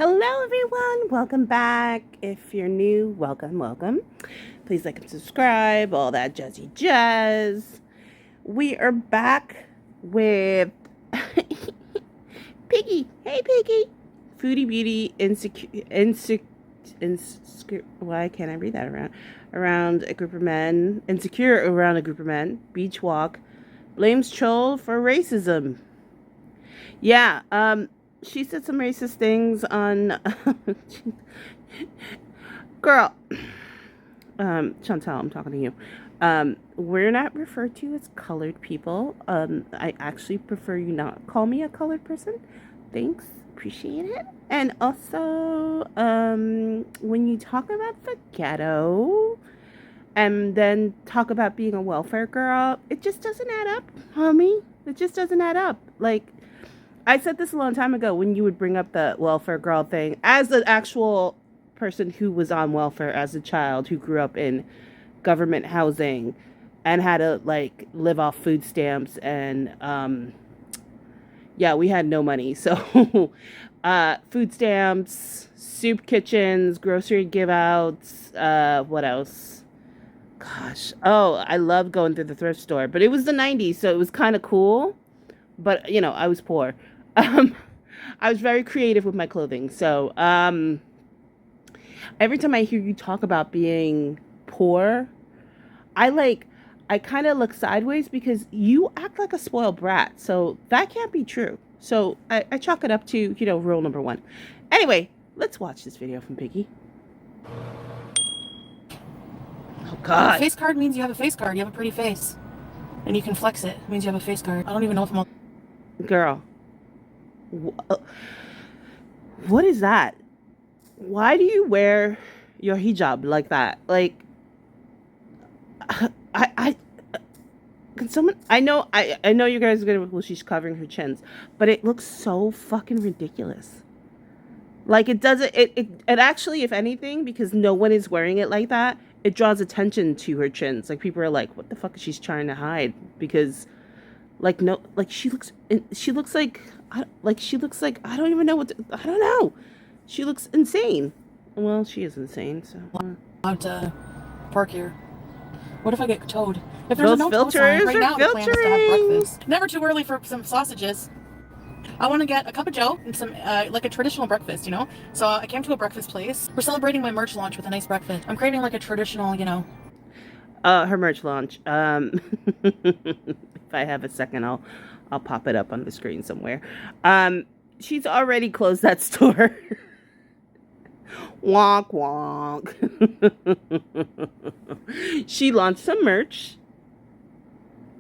Hello, everyone. Welcome back. If you're new, welcome. Please like and subscribe, all that jazzy jazz. We are back with Piggy. Hey, Piggy. Foodie Beauty insecure. Why can't I read that around a group of men? Insecure around a group of men. Beach walk. Blames troll for racism. Yeah. She said some racist things on girl. Chantal, I'm talking to you. We're not referred to as colored people. I actually prefer you not call me a colored person. Thanks. Appreciate it. And also, when you talk about the ghetto and then talk about being a welfare girl, it just doesn't add up, homie. It just doesn't add up. Like, I said this a long time ago when you would bring up the welfare girl thing as an actual person who was on welfare as a child who grew up in government housing and had to like live off food stamps and yeah, we had no money. So food stamps, soup kitchens, grocery give outs, what else? Gosh. Oh, I loved going through the thrift store, but it was the 90s, so it was kind of cool. But you know, I was poor. Um, I was very creative with my clothing. So every time I hear you talk about being poor, I like, I kind of look sideways because you act like a spoiled brat. So that can't be true. So I chalk it up to, rule number one. Anyway, let's watch this video from Piggy. Oh, God. A face card means you have a face card. You have a pretty face. And you can flex it. It means you have a face card. I don't even know if I'm... Girl. What is that? Why do you wear your hijab like that? Like, I can someone, I know you guys are gonna, well, she's covering her chins, but it looks so fucking ridiculous. Like, it doesn't, it actually, if anything, because no one is wearing it like that, it draws attention to her chins. Like, people are like, what the fuck is she trying to hide? Because, like, no, like, she looks like, she looks like, I don't even know I don't know. She looks insane. Well, she is insane, so. allowed to park here. What if I get towed? If there's Those a no tow filters sign, right now the plan is to have filtering. breakfast. Never too early for some sausages. I want to get a cup of joe and some, like a traditional breakfast, you know? So I came to a breakfast place. We're celebrating my merch launch with a nice breakfast. I'm craving like a traditional, Her merch launch. If I have a second, I'll pop it up on the screen somewhere. She's already closed that store. Wonk wonk. She launched some merch,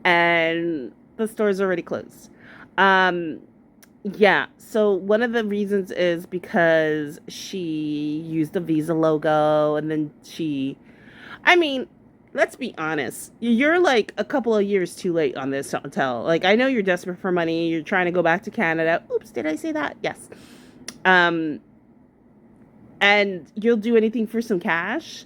and the store's already closed. Yeah. So one of the reasons is because she used the Visa logo, and then I mean, let's be honest. You're like a couple of years too late on this hotel. Like, I know you're desperate for money. You're trying to go back to Canada. Oops, did I say that? Yes. And you'll do anything for some cash.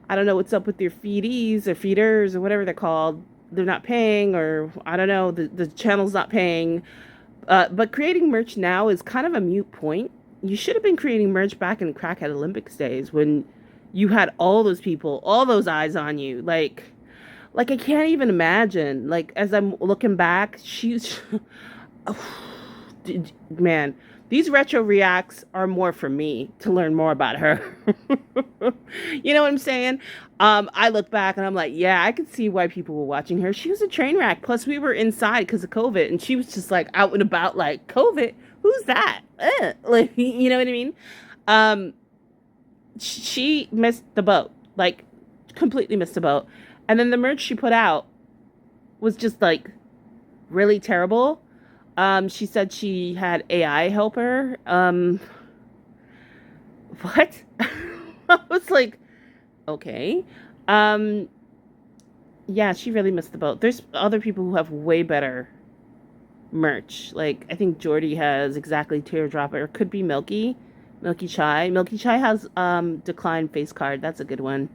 I don't know what's up with your feedies or feeders or whatever they're called. They're not paying, or I don't know, the channel's not paying. But creating merch now is kind of a moot point. You should have been creating merch back in Crackhead Olympics days when you had all those people, all those eyes on you. Like I can't even imagine. Like, as I'm looking back, she's, oh, man, these retro reacts are more for me to learn more about her. You know what I'm saying? I look back and I'm like, yeah, I could see why people were watching her. She was a train wreck. Plus, we were inside because of COVID, and she was just like out and about, like, COVID? Who's that? Like, you know what I mean? She missed the boat, like, completely missed the boat. And then the merch she put out was just like really terrible. She said she had AI help her. What? I was like, okay. Um, yeah, she really missed the boat. There's other people who have way better merch. Like, I think Jordy has exactly teardrop, or it could be Milky Chai. Milky Chai has declined face card. That's a good one.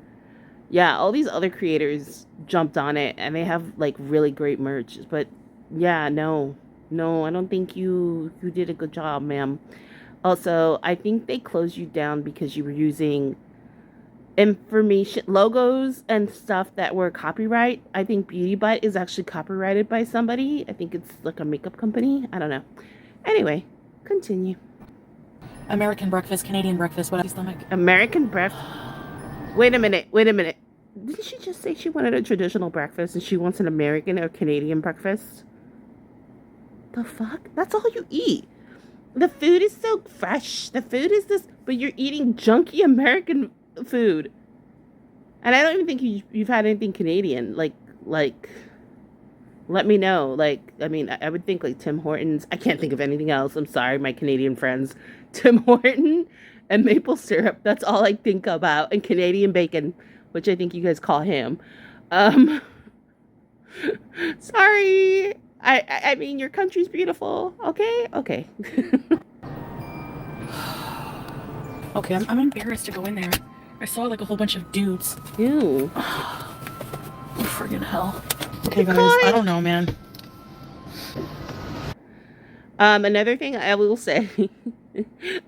Yeah, all these other creators jumped on it and they have like really great merch. But yeah, no, I don't think you did a good job, ma'am. Also, I think they closed you down because you were using information logos and stuff that were copyright. I think Beauty Butt is actually copyrighted by somebody. I think it's like a makeup company. I don't know. Anyway, continue. American breakfast, Canadian breakfast, whatever stomach. American breakfast. Wait a minute. Wait a minute. Didn't she just say she wanted a traditional breakfast and she wants an American or Canadian breakfast? The fuck? That's all you eat. The food is so fresh. The food is this, but you're eating junky American food. And I don't even think you've had anything Canadian. Like, let me know. Like, I mean, I would think like Tim Hortons. I can't think of anything else. I'm sorry, my Canadian friends. Tim Horton and maple syrup. That's all I think about. And Canadian bacon, which I think you guys call ham. Um, sorry. I mean, your country's beautiful. Okay? Okay. Okay, I'm embarrassed to go in there. I saw like a whole bunch of dudes. Ew. Friggin' hell. Okay, guys, I don't know, man. Another thing I will say,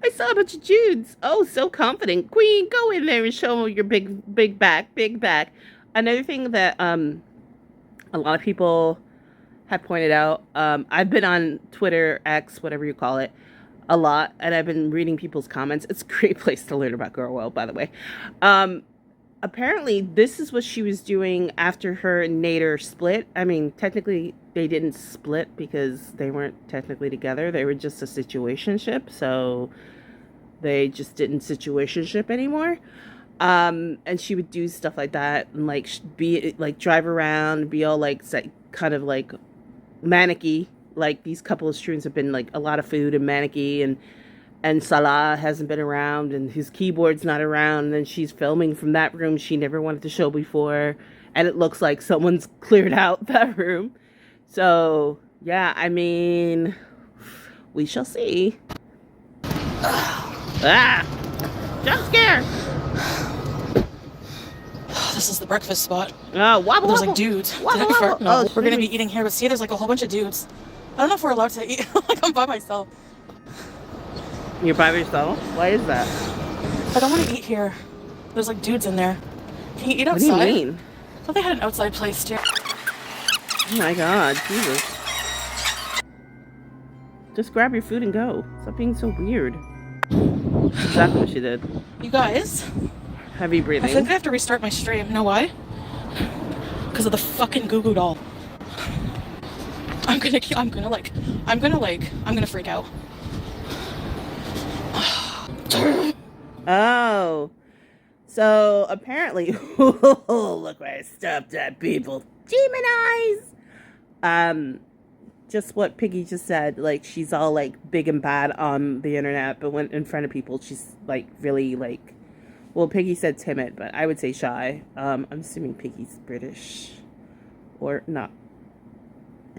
I saw a bunch of Judes. Oh, so confident. Queen, go in there and show them your big back, big back. Another thing that a lot of people have pointed out, I've been on Twitter, X, whatever you call it, a lot, and I've been reading people's comments. It's a great place to learn about Girl World, by the way. Apparently, this is what she was doing after her and Nader split. I mean, technically, they didn't split because they weren't technically together. They were just a situationship, so they just didn't situationship anymore. And she would do stuff like that and like be like drive around, be all like kind of like manicky. Like these couple of streams have been like a lot of food and manicky, and Salah hasn't been around and his keyboard's not around, and then she's filming from that room she never wanted to show before, and it looks like someone's cleared out that room. So yeah, I mean, we shall see. Ah, jump scare. This is the breakfast spot. Oh, wobble, there's wobble. Like dudes. Wobble, wobble. No, Oh, we're gonna be eating here, but see, there's like a whole bunch of dudes. I don't know if we're allowed to eat. Like, I'm by myself. You're by yourself? Why is that? I don't want to eat here. There's like dudes in there. Can you eat outside? What do you mean? I thought they had an outside place too. Oh my god, Jesus. Just grab your food and go. Stop being so weird. That's exactly what she did. You guys? Heavy breathing. I think I have to restart my stream. You know why? Because of the fucking Goo Goo doll. I'm gonna freak out. Oh. So apparently, look where I stopped at, people. Demon eyes! Just what Piggy just said, like, she's all, like, big and bad on the internet, but when in front of people, she's, like, really, like, well, Piggy said timid, but I would say shy. I'm assuming Piggy's British. Or not.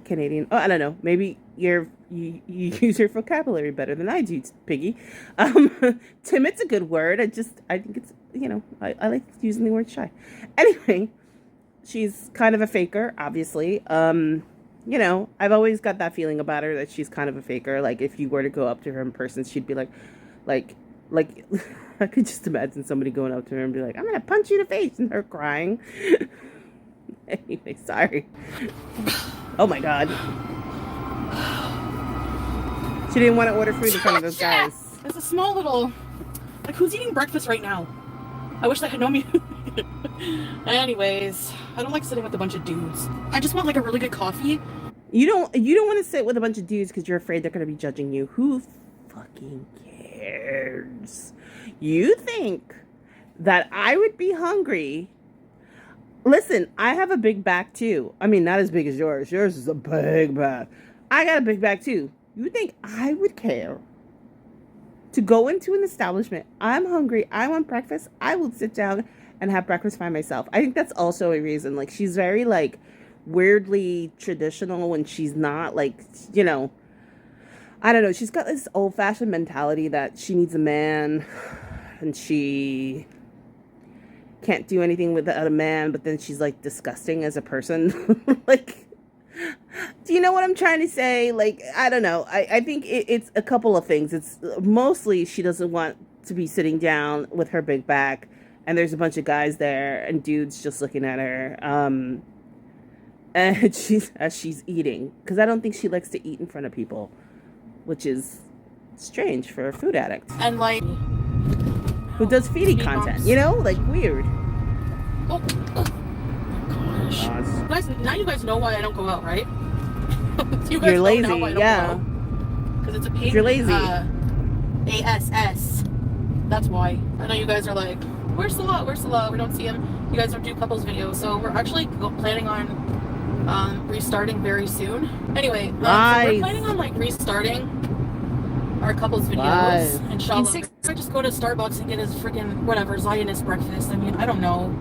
Canadian. Oh, I don't know. Maybe you use your vocabulary better than I do, Piggy. Timid's a good word. I think it's, you know, I like using the word shy. Anyway, she's kind of a faker, obviously. You know, I've always got that feeling about her that she's kind of a faker. Like, if you were to go up to her in person, she'd be like, I could just imagine somebody going up to her and be like, I'm gonna punch you in the face, and her crying. Anyway, sorry. Oh my god. She didn't want to order food in front of those guys. It's a small little... Like, who's eating breakfast right now? I wish they had known me. Anyways, I don't like sitting with a bunch of dudes. I just want, like, a really good coffee. You don't want to sit with a bunch of dudes because you're afraid they're going to be judging you. Who fucking cares? You think that I would be hungry? Listen, I have a big back too. I mean, not as big as yours. Yours is a big back. I got a big back too. You think I would care to go into an establishment? I'm hungry. I want breakfast. I will sit down and have breakfast by myself. I think that's also a reason. Like, she's very, like, weirdly traditional when she's not, like, you know, I don't know. She's got this old-fashioned mentality that she needs a man and she can't do anything without a man, but then she's, like, disgusting as a person. Like, Do you know what I'm trying to say? Like, I don't know. I think it's a couple of things. It's mostly she doesn't want to be sitting down with her big back, and there's a bunch of guys there and dudes just looking at her. And she's eating, because I don't think she likes to eat in front of people, which is strange for a food addict And like, who does feeding speed content. bumps. You know, like weird. Oh, oh gosh. You guys, now you guys know why I don't go out, right? You guys You're know lazy, now why I don't yeah. Because it's a pain. You're lazy. ASS. That's why. I know you guys are like, where's Salah? Where's Salah? We don't see him. You guys don't do couples videos, so we're actually planning on restarting very soon. Anyway, so we're planning on like restarting our couples videos. Inshallah. I just go to Starbucks and get his freaking whatever Zionist breakfast. I mean, I don't know.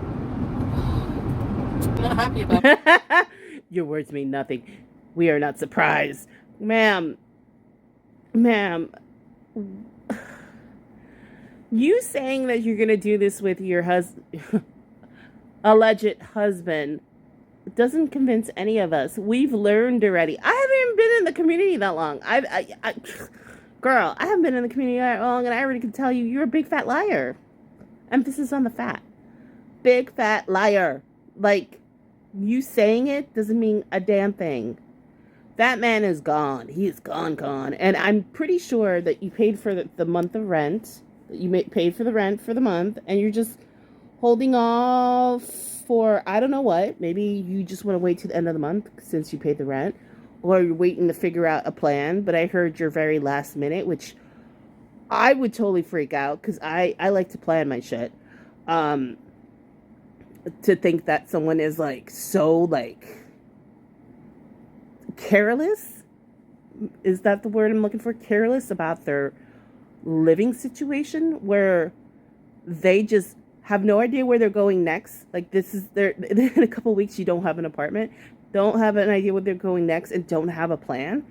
I'm not happy about it. Your words mean nothing. We are not surprised. Ma'am, you saying that you're going to do this with your alleged husband doesn't convince any of us. We've learned already. I haven't even been in the community that long. Girl, I haven't been in the community that long, and I already can tell you, you're a big fat liar. Emphasis on the fat. Big fat liar. Like, you saying it doesn't mean a damn thing. That man is gone. He is gone. And I'm pretty sure that you paid for the month of rent. You paid for the rent for the month, and you're just holding off for, I don't know what. Maybe you just want to wait to the end of the month since you paid the rent. Or you're waiting to figure out a plan. But I heard you're very last minute, which I would totally freak out, because I like to plan my shit. To think that someone is like so like careless, is that the word I'm looking for? Careless about their living situation, where they just have no idea where they're going next. Like, this is their, in a couple of weeks you don't have an apartment, don't have an idea where they're going next, and don't have a plan.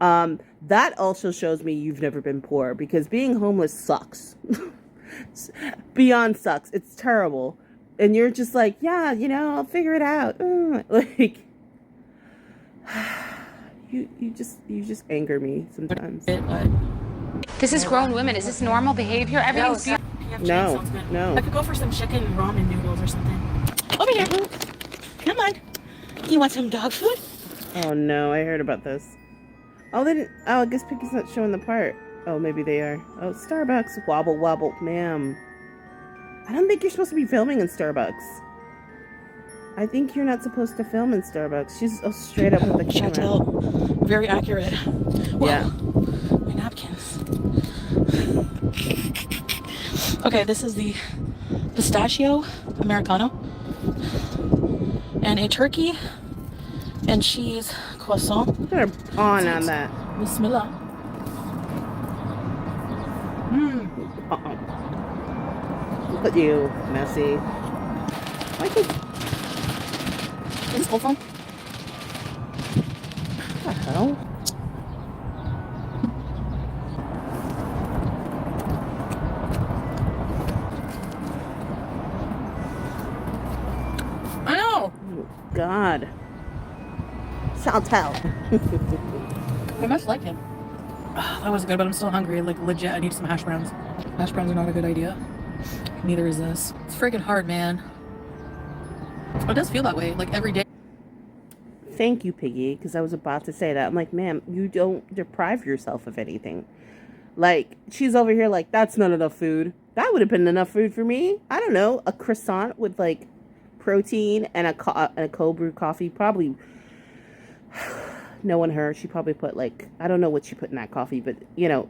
That also shows me you've never been poor, because being homeless sucks. Beyond sucks. It's terrible. And you're just like, yeah, you know, I'll figure it out. Like, you just anger me sometimes. This is grown women. Is this normal behavior? Everything's beautiful. No. I could go for some chicken ramen noodles or something. Over here. Come on. You want some dog food? Oh no, I heard about this. Oh, they didn't. Oh, I guess Piggy's not showing the part. Oh, maybe they are. Oh, Starbucks. Wobble, wobble. Ma'am. I don't think you're supposed to be filming in Starbucks. I think you're not supposed to film in Starbucks. She's straight up with the camera. Chantel. Very accurate. Whoa. Yeah. My napkins. Okay, this is the pistachio Americano. And a turkey and cheese croissant. Put her pawn on that. Bismillah. Look at you, messy. Why can't... Is this whole phone? What the hell? I know! Oh, God. Chantel. I must like him. That was good, but I'm still hungry. Like, legit, I need some hash browns. Hash browns are not a good idea. Neither is this. It's freaking hard, man. It does feel that way, like, every day. Thank you, Piggy, because I was about to say that. I'm like, ma'am, you don't deprive yourself of anything. Like, she's over here like, that's not enough food. That would have been enough food for me. I don't know, a croissant with, like, protein and a cold brew coffee. Probably, knowing her, she probably put, like, I don't know what she put in that coffee, but, you know,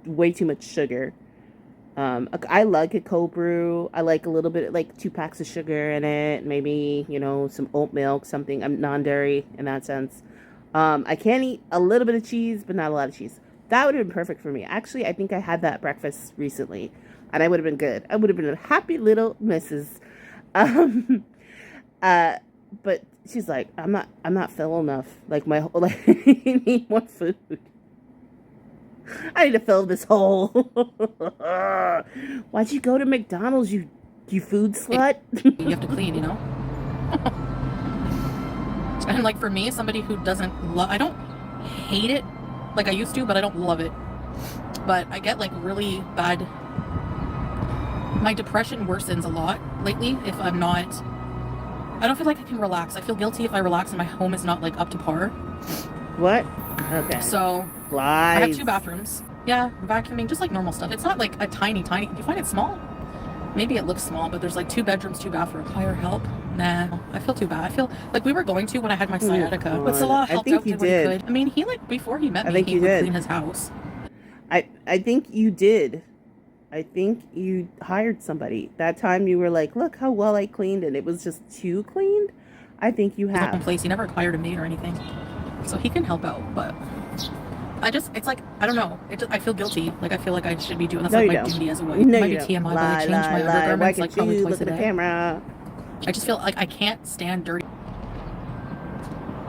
way too much sugar. I like a cold brew. I like a little bit, like 2 packs of sugar in it. Maybe, you know, some oat milk, something. I'm non-dairy in that sense. I can eat a little bit of cheese, but not a lot of cheese. That would have been perfect for me. Actually, I think I had that breakfast recently, and I would have been good. I would have been a happy little missus. But she's like, I'm not full enough. Like, my whole, like, I need more food. I need to fill this hole. Why'd you go to McDonald's, you food slut? You have to clean, you know? And like for me, somebody who doesn't love, I don't hate it like I used to, but I don't love it. But I get like really bad, my depression worsens a lot lately if I'm not, I don't feel like I can relax. I feel guilty if I relax and my home is not like up to par. What? Okay. So Lies. I have 2 bathrooms. Yeah, vacuuming, just like normal stuff. It's not like a tiny, do you find it small? Maybe it looks small, but there's like 2 bedrooms, 2 bathrooms. Hire help? Nah, I feel too bad. I feel like we were going to when I had my sciatica. But Salah helped out when he could. I mean, he like, before he met me, he would clean his house. I think you did. I think you hired somebody. That time you were like, look how well I cleaned, and it was just too cleaned. I think you have. In place. He never hired a maid or anything. So he can help out, but it's like, I don't know. I feel guilty. Like, I feel like I should be doing, that's like my duty as a wife. No, it might be TMI, but I change my undergarments like probably twice a day. Camera. I just feel like I can't stand dirty.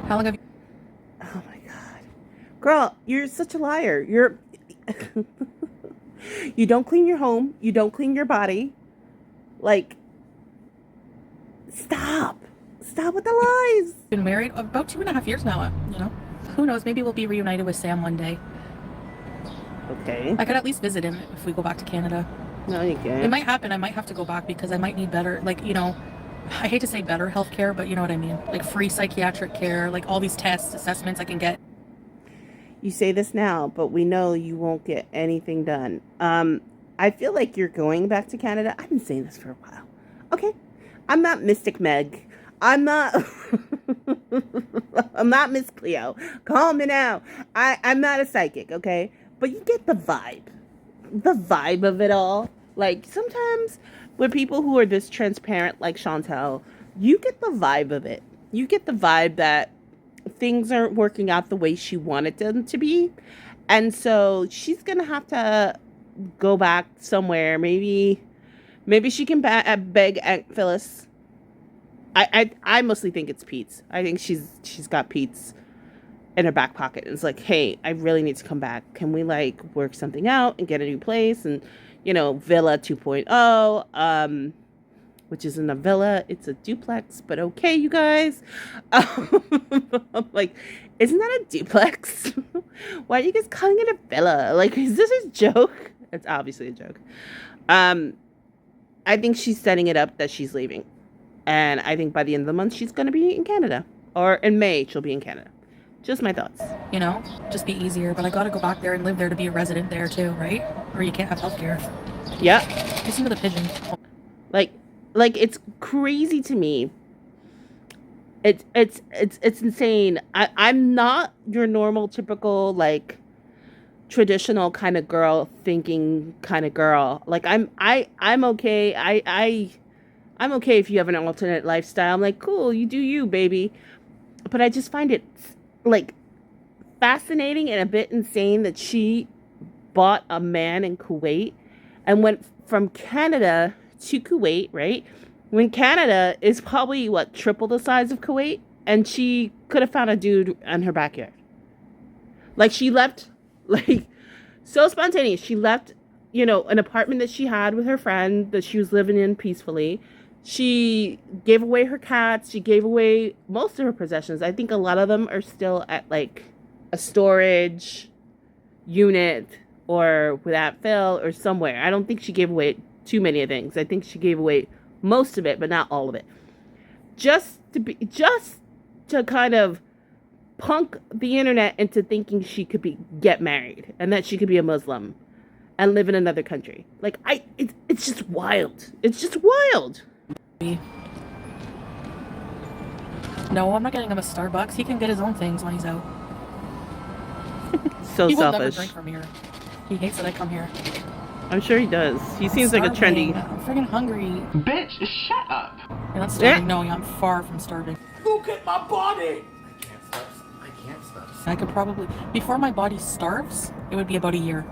How long have you? Oh my God. Girl, you're such a liar. You're... You don't clean your home. You don't clean your body. Like, stop. Stop with the lies. Been married about 2.5 years now, you know? Who knows? Maybe we'll be reunited with Sam one day. Okay. I could at least visit him if we go back to Canada. No, you can't. It might happen. I might have to go back because I might need better, like, you know, I hate to say better health care, but you know what I mean? Like free psychiatric care, like all these tests, assessments I can get. You say this now, but we know you won't get anything done. I feel like you're going back to Canada. I've been saying this for a while. Okay. I'm not Mystic Meg. I'm not I'm not Miss Cleo. Call me now. I'm not a psychic, okay? But you get the vibe. The vibe of it all. Like sometimes with people who are this transparent like Chantel, you get the vibe of it. You get the vibe that things aren't working out the way she wanted them to be. And so she's going to have to go back somewhere. Maybe she can beg Aunt Phyllis. I mostly think it's Pete's. I think she's got Pete's in her back pocket. It's like, hey, I really need to come back. Can we like work something out and get a new place? And, you know, Villa 2.0, which isn't a villa, it's a duplex, but okay, you guys. I'm like, isn't that a duplex? Why are you guys calling it a villa? Like, is this a joke? It's obviously a joke. I think she's setting it up that she's leaving. And I think by the end of the month, she's going to be in Canada. Or in May, she'll be in Canada. Just my thoughts. You know, just be easier. But I got to go back there and live there to be a resident there too, right? Or you can't have healthcare. Yeah. Listen to the pigeon. Like it's crazy to me. It's insane. I'm not your normal, typical, like, traditional kind of girl thinking kind of girl. Like I'm okay. I'm okay if you have an alternate lifestyle. I'm like, cool, you do you, baby. But I just find it like fascinating and a bit insane that she bought a man in Kuwait and went from Canada to Kuwait, right? When Canada is probably triple the size of Kuwait, and she could have found a dude in her backyard. Like she left, like so spontaneous. She left, you know, an apartment that she had with her friend that she was living in peacefully. She gave away her cats. She gave away most of her possessions. I think a lot of them are still at like a storage unit or with Aunt Phil or somewhere. I don't think she gave away too many things. I think she gave away most of it, but not all of it. Just to kind of punk the internet into thinking she could get married and that she could be a Muslim and live in another country. Like it's just wild. It's just wild. No, I'm not getting him a Starbucks. He can get his own things when he's out. So he selfish. Will never drink from here. He hates that I come here. I'm sure he does. He seems like a trendy. I'm freaking hungry. Bitch, shut up. You're not starving. No, I'm far from starving. Look at my body. I can't stop. I could probably, before my body starves, it would be about a year.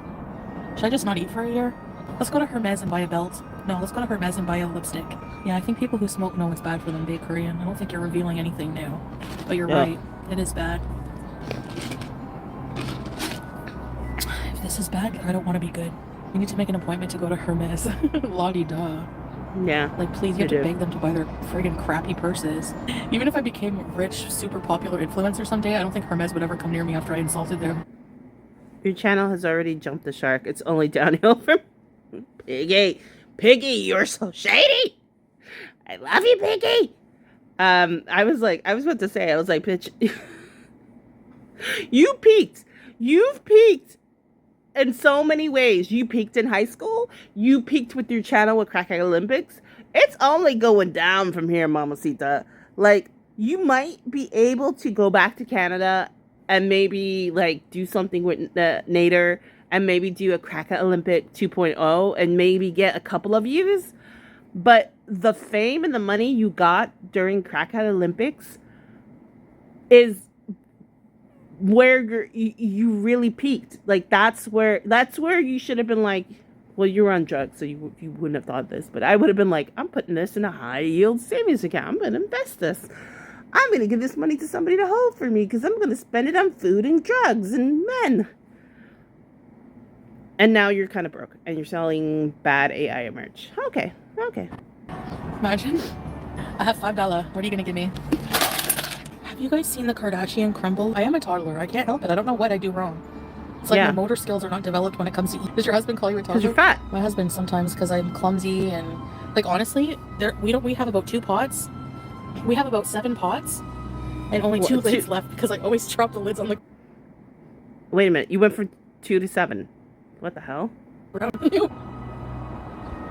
Should I just not eat for a year? Let's go to Hermes and buy a belt. No, let's go to Hermes and buy a lipstick. Yeah, I think people who smoke know it's bad for them, be Korean. I don't think you're revealing anything new. But you're right. It is bad. If this is bad, I don't want to be good. You need to make an appointment to go to Hermes. La-di-da. Yeah. Like, please, you have to beg them to buy their friggin' crappy purses. Even if I became a rich, super popular influencer someday, I don't think Hermes would ever come near me after I insulted them. Your channel has already jumped the shark. It's only downhill from Piggy. Piggy, you're so shady. I love you, Piggy. I was about to say, bitch, you peaked. You've peaked in so many ways. You peaked in high school. You peaked with your channel with Crackhead Olympics. It's only going down from here, Mamacita. Like, you might be able to go back to Canada and maybe, like, do something with Nader and maybe do a Crackhead Olympic 2.0 and maybe get a couple of views. But the fame and the money you got during Crackhead Olympics is where you really peaked. Like, that's where you should have been like, well, you're on drugs, so you wouldn't have thought this, but I would have been like, I'm putting this in a high yield savings account. I'm going to invest this. I'm going to give this money to somebody to hold for me because I'm going to spend it on food and drugs and men. And now you're kind of broke and you're selling bad AI merch. Okay. Imagine. I have $5. What are you going to give me? Have you guys seen the Kardashian crumble? I am a toddler. I can't help it. I don't know what I do wrong. It's like my motor skills are not developed when it comes to eat. Does your husband call you a toddler? Because you're fat. My husband sometimes, because I'm clumsy and, like, honestly, we have about 2 pots. We have about 7 pots and only 2 lids left because I always drop the lids on the... Wait a minute. You went from 2 to 7. What the hell?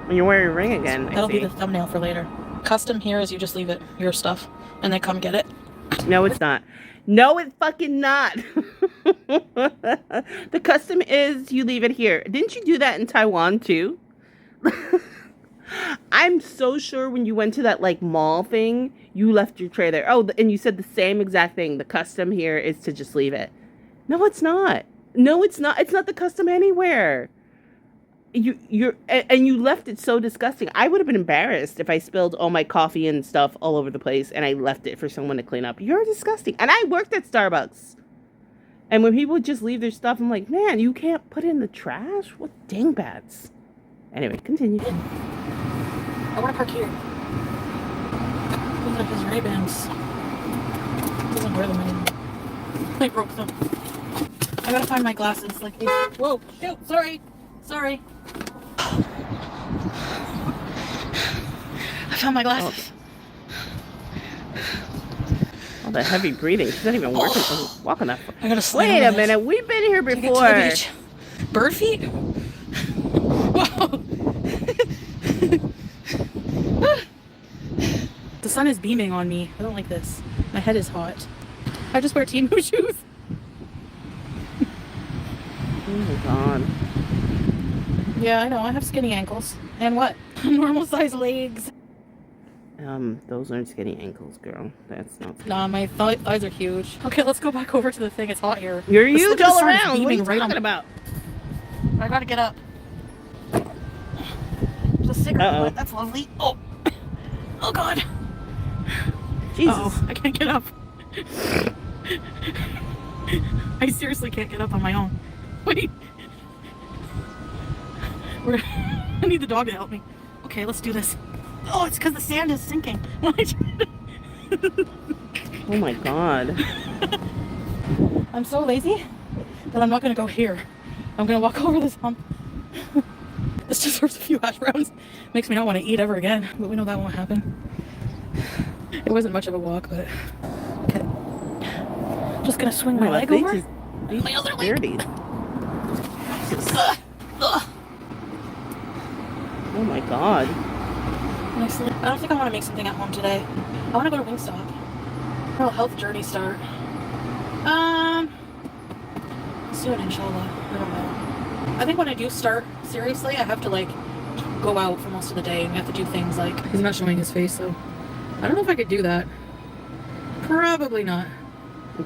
When you're wearing a ring again. That'll be the thumbnail for later. Custom here is you just leave it, your stuff, and they come get it. No, it's not. No, it's fucking not. The custom is you leave it here. Didn't you do that in Taiwan too? I'm so sure when you went to that like mall thing, you left your tray there. Oh, and you said the same exact thing. The custom here is to just leave it. No, it's not. No, it's not. It's not the custom anywhere. You left it so disgusting. I would have been embarrassed if I spilled all my coffee and stuff all over the place and I left it for someone to clean up. You're disgusting. And I worked at Starbucks. And when people just leave their stuff, I'm like, man, you can't put it in the trash? What dingbats. Anyway, continue. I want to park here. These are his Ray-Bans. He doesn't wear them anymore. I broke them. I gotta find my glasses. Like, whoa, shoot, sorry. I found my glasses. All that heavy breathing. She's not even walking that far. I gotta slide. Wait a minute. We've been here before. Bird feet? Whoa. The sun is beaming on me. I don't like this. My head is hot. I just wear Temu shoes. Oh my god. Yeah, I know. I have skinny ankles. And what? Normal size legs. Those aren't skinny ankles, girl. That's not. Nah, my thighs are huge. Okay, let's go back over to the thing. It's hot here. You're huge all around. What are you talking about? I gotta get up. There's a cigarette. That's lovely. Oh god. Jesus. Uh-oh. I can't get up. I seriously can't get up on my own. Wait. I need the dog to help me. Okay, let's do this. Oh, it's because the sand is sinking. Oh my god. I'm so lazy that I'm not going to go here. I'm going to walk over this hump. This deserves a few hash browns. Makes me not want to eat ever again, but we know that won't happen. It wasn't much of a walk, but... Okay. Just going to swing my leg over. My other leg. Oh my god. Honestly, I don't think I want to make something at home today. I want to go to Wingstop. Oh, health journey start. Soon, inshallah. I don't know. I think when I do start, seriously, I have to, like, go out for most of the day and we have to do things like... He's not showing his face, so... I don't know if I could do that. Probably not.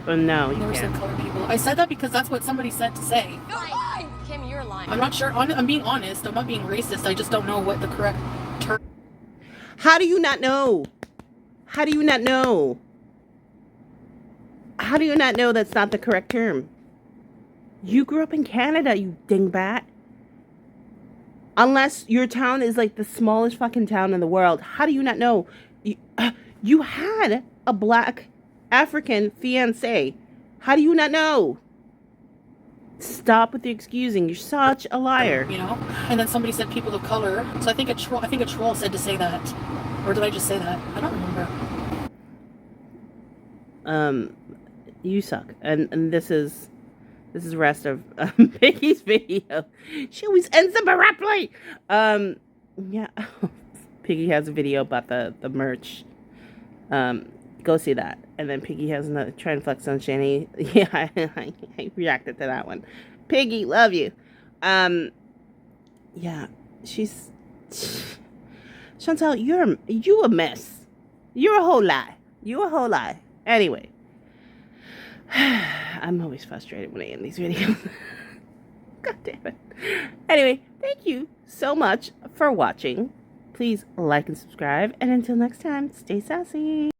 But no, you never can't. said colored people. I said that because that's what somebody said to say. You're lying. Kim, you're lying. I'm not sure. I'm being honest. I'm not being racist. I just don't know what the correct term... How do you not know? How do you not know? How do you not know that's not the correct term? You grew up in Canada, you dingbat. Unless your town is like the smallest fucking town in the world. How do you not know? You had a black African fiance. How do you not know? Stop with the excusing. You're such a liar. You know? And then somebody said people of color. So I think a troll said to say that. Or did I just say that? I don't remember. You suck. And this is the rest of Piggy's video. She always ends abruptly. Yeah. Piggy has a video about the merch. Go see that. And then Piggy has another try and flex on Shani. Yeah, I reacted to that one. Piggy, love you. Yeah, she's Chantal, you a mess. You're a whole lie. You a whole lie. Anyway. I'm always frustrated when I end these videos. God damn it. Anyway, thank you so much for watching. Please like and subscribe. And until next time, stay sassy.